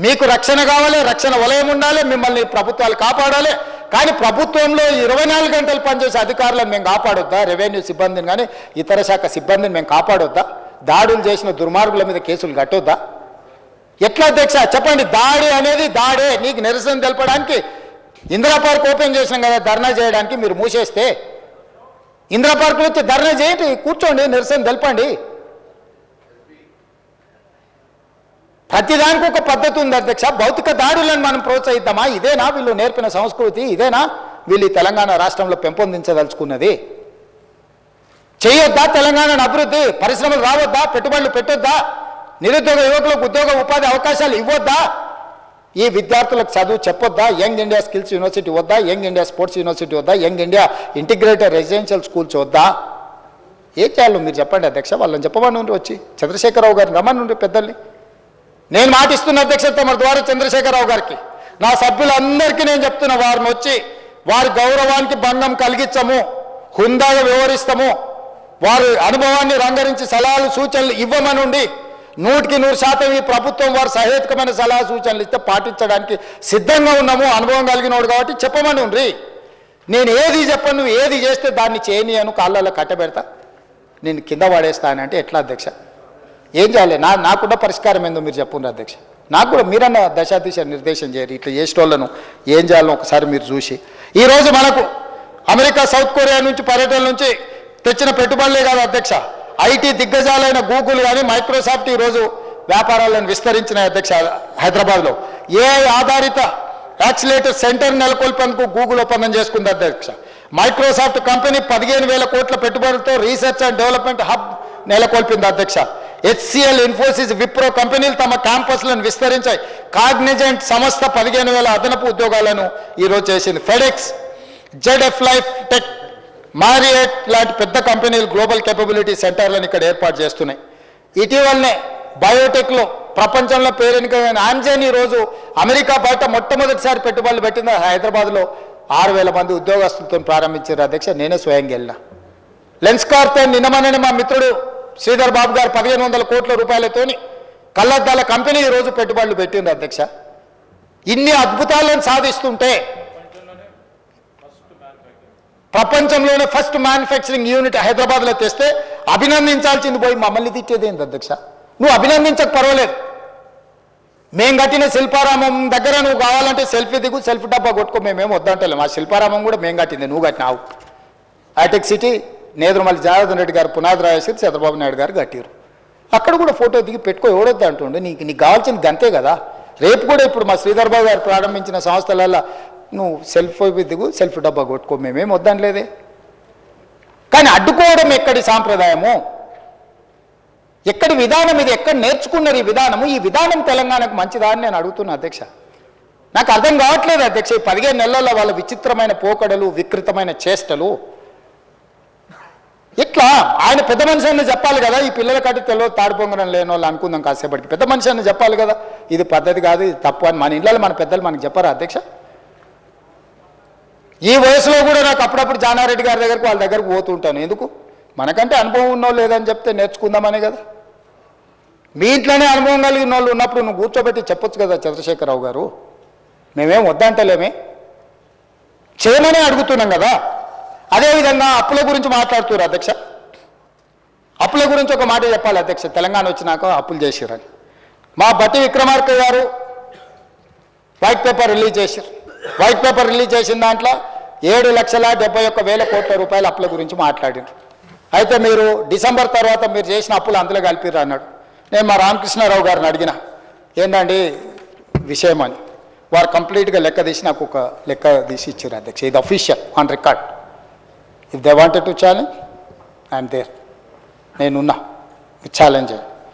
మీకు రక్షణ కావాలి, రక్షణ వలయం ఉండాలి, మిమ్మల్ని ప్రభుత్వాలు కాపాడాలి. కానీ ప్రభుత్వంలో 24 గంటలు పనిచేసే అధికారులను మేము కాపాడొద్దా? రెవెన్యూ సిబ్బందిని కానీ ఇతర శాఖ సిబ్బందిని మేము కాపాడొద్దా? దాడులు చేసిన దుర్మార్గుల మీద కేసులు కట్టొద్దా? ఎట్లా అధ్యక్ష చెప్పండి? దాడి అనేది దాడే. నీకు నిరసన తెలపడానికి ఇందిరా పార్క్ ఓపెన్ చేసినాం కదా ధర్నా చేయడానికి, మీరు మూసేస్తే ఇందిరా పార్కులో వచ్చి ధర్నా చేయండి, కూర్చోండి, నిరసన తెలపండి. ప్రతిదానికి ఒక పద్ధతి ఉంది అధ్యక్ష. భౌతిక దాడులను మనం ప్రోత్సహిద్దామా? ఇదేనా వీళ్ళు నేర్పిన సంస్కృతి? ఇదేనా వీళ్ళు తెలంగాణ రాష్ట్రంలో పెంపొందించదలుచుకున్నది? చేయొద్దా తెలంగాణను అభివృద్ధి? పరిశ్రమలు రావద్దా? పెట్టుబడులు పెట్టొద్దా? నిరుద్యోగ యువకులకు ఉద్యోగ ఉపాధి అవకాశాలు ఇవ్వొద్దా? ఈ విద్యార్థులకు చదువు చెప్పొద్దా? యంగ్ ఇండియా స్కిల్స్ యూనివర్సిటీ వద్దా? యంగ్ ఇండియా స్పోర్ట్స్ యూనివర్సిటీ వద్దా? Young India integrated residential schools వద్దా? ఏం చేయాలో మీరు చెప్పండి అధ్యక్ష. వాళ్ళని చెప్పమని వచ్చి చంద్రశేఖరరావు గారిని రమ్మని పెద్దల్ని నేను మాటిస్తున్న అధ్యక్ష తమ ద్వారా చంద్రశేఖరరావు గారికి, నా సభ్యులందరికీ నేను చెప్తున్న, వారిని వచ్చి వారి గౌరవానికి భంగం కలిగించము, హుందాగా వ్యవహరిస్తాము, వారి అనుభవాన్ని రంగరించి సలహాలు సూచనలు ఇవ్వమనుండి 100% ఈ ప్రభుత్వం వారు సహేతుకమైన సలహా సూచనలు ఇస్తే పాటించడానికి సిద్ధంగా ఉన్నాము. అనుభవం కలిగినోడు కాబట్టి చెప్పమని ఉండ్రి. నేను ఏది చెప్పను, నువ్వు ఏది చేస్తే దాన్ని చేయనియను, కాళ్ళలో కట్టబెడతా, నేను కింద పడేస్తానంటే ఎట్లా అధ్యక్ష? ఏం చేయాలి? నాకున్న పరిష్కారం ఏందో మీరు చెప్పుండ్రు అధ్యక్ష. నాకు కూడా మీరన్న దశాదిశ నిర్దేశం చేయరు. ఇట్లా చేసేటోళ్ళను ఏం చేయాలో ఒకసారి మీరు చూసి. ఈరోజు మనకు అమెరికా, సౌత్ కొరియా నుంచి పర్యటన నుంచి తెచ్చిన పెట్టుబడులే కాదు అధ్యక్ష, ఐటీ దిగ్గజాలైన గూగుల్ కానీ మైక్రోసాఫ్ట్ ఈరోజు వ్యాపారాలను విస్తరించిన అధ్యక్ష. హైదరాబాద్లో ఏఐ ఆధారిత యాక్సిలేటర్ సెంటర్ నెలకొల్పేందుకు గూగుల్ ఒప్పందం చేసుకుంది అధ్యక్ష. మైక్రోసాఫ్ట్ కంపెనీ 15,000 కోట్ల పెట్టుబడులతో రీసెర్చ్ అండ్ డెవలప్మెంట్ హబ్ నెలకొల్పింది అధ్యక్ష. హెచ్సిఎల్, ఇన్ఫోసిస్, విప్రో కంపెనీలు తమ క్యాంపస్లను విస్తరించాయి. కాగ్నిజెంట్ సంస్థ 15,000 అదనపు ఉద్యోగాలను ఈరోజు చేసింది. FedEx, ZF life tech, Marriott లాంటి పెద్ద కంపెనీలు గ్లోబల్ కేపబిలిటీ సెంటర్లను ఇక్కడ ఏర్పాటు చేస్తున్నాయి. ఇటీవలనే బయోటెక్లో ప్రపంచంలో పేరెనికైన ఆమ్జెన్ ఈరోజు అమెరికా బయట మొట్టమొదటిసారి పెట్టుబడులు పెట్టింది హైదరాబాద్లో. 6,000 మంది ఉద్యోగస్తులతో ప్రారంభించారు అధ్యక్ష. నేనే స్వయంగా వెళ్ళిన. లెన్స్కార్తో నిన్నమనని మా మిత్రుడు శ్రీధర్ బాబు గారు 1,500 కోట్ల రూపాయలతోని కళ్ళద్దాల కంపెనీ ఈరోజు పెట్టుబడులు పెట్టింది అధ్యక్ష. ఇన్ని అద్భుతాలను సాధిస్తుంటే ప్రపంచంలోనే ఫస్ట్ మ్యానుఫ్యాక్చరింగ్ యూనిట్ హైదరాబాద్లో తెస్తే అభినందించాల్సింది పోయి మమ్మల్ని తిట్టేది ఏంది అధ్యక్ష? నువ్వు అభినందించక పర్వాలేదు, మేము కట్టిన శిల్పారామం దగ్గర నువ్వు కావాలంటే సెల్ఫీ దిగు, సెల్ఫీ డబ్బా కొట్టుకో, మేమేం వద్దంటలేము. ఆ శిల్పారామం కూడా మేము కట్టింది, నువ్వు కట్టినావు. హైటెక్ సిటీ నేదురుమల్లి జనార్దన్ రెడ్డి గారు పునాది రాయేసి చంద్రబాబు నాయుడు గారు కట్టారు. అక్కడ కూడా ఫోటో దిగి పెట్టుకో, ఎవడొద్దు అంటుండే. నీకు కావాల్సింది గంతే కదా. రేపు కూడా ఇప్పుడు మా శ్రీధర్ బాబు గారు ప్రారంభించిన సంస్థలలో నువ్వు సెల్ఫీ దిగు, సెల్ఫీ డబ్బా కొట్టుకో, మేమేం వద్దానిలేదే. కానీ అడ్డుకోవడం ఎక్కడి సాంప్రదాయము, ఎక్కడి విధానం ఇది? ఎక్కడ నేర్చుకున్నారు ఈ విధానము? ఈ విధానం తెలంగాణకు మంచిదా అని నేను అడుగుతున్నా అధ్యక్ష. నాకు అర్థం కావట్లేదు అధ్యక్ష. ఈ 15 నెలల్లో వాళ్ళ విచిత్రమైన పోకడలు, వికృతమైన చేష్టలు. ఇట్లా ఆయన పెద్ద మనిషి అని చెప్పాలి కదా. ఈ పిల్లల కట్టి తెలియదు, తాడిపొంగడం లేని వాళ్ళు అనుకుందాం కాసేపటికి. పెద్ద మనిషి అని చెప్పాలి కదా, ఇది పద్ధతి కాదు, ఇది తప్పు అని. మన ఇళ్ళలో మన పెద్దలు మనకు చెప్పారా అధ్యక్ష? ఈ వయసులో కూడా నాకు అప్పుడప్పుడు జానారెడ్డి గారి దగ్గరకు వాళ్ళ దగ్గరకు పోతుంటాను. ఎందుకు? మనకంటే అనుభవం ఉన్నో లేదని చెప్తే నేర్చుకుందామనే కదా. మీ ఇంట్లోనే అనుభవం కలిగిన వాళ్ళు ఉన్నప్పుడు నువ్వు కూర్చోబెట్టి చెప్పొచ్చు కదా చంద్రశేఖరరావు గారు. మేమేం వద్దంటలేమే, చేయమనే అడుగుతున్నాం కదా. అదేవిధంగా అప్పుల గురించి మాట్లాడుతున్నారు అధ్యక్ష. అప్పుల గురించి ఒక మాట చెప్పాలి అధ్యక్ష. తెలంగాణ వచ్చినాక అప్పులు చేసిరని మా బట్టి విక్రమార్క గారు వైట్ పేపర్ రిలీజ్ చేశారు. వైట్ పేపర్ రిలీజ్ చేసిన దాంట్లో 7,71,000 కోట్ల రూపాయల అప్పుల గురించి మాట్లాడారు. అయితే మీరు డిసెంబర్ తర్వాత మీరు చేసిన అప్పులు అందులో కలిపిర్రు అన్నాడు. నేను మా రామకృష్ణారావు గారిని అడిగిన, ఏంటండి విషయం అని. వారు కంప్లీట్గా లెక్క తీసి నాకు ఒక లెక్క తీసి ఇచ్చారు అధ్యక్ష. ఇది official on record. If they wanted to challenge I'm there, నేనున్నా, ఛాలెంజ్ చేయండి.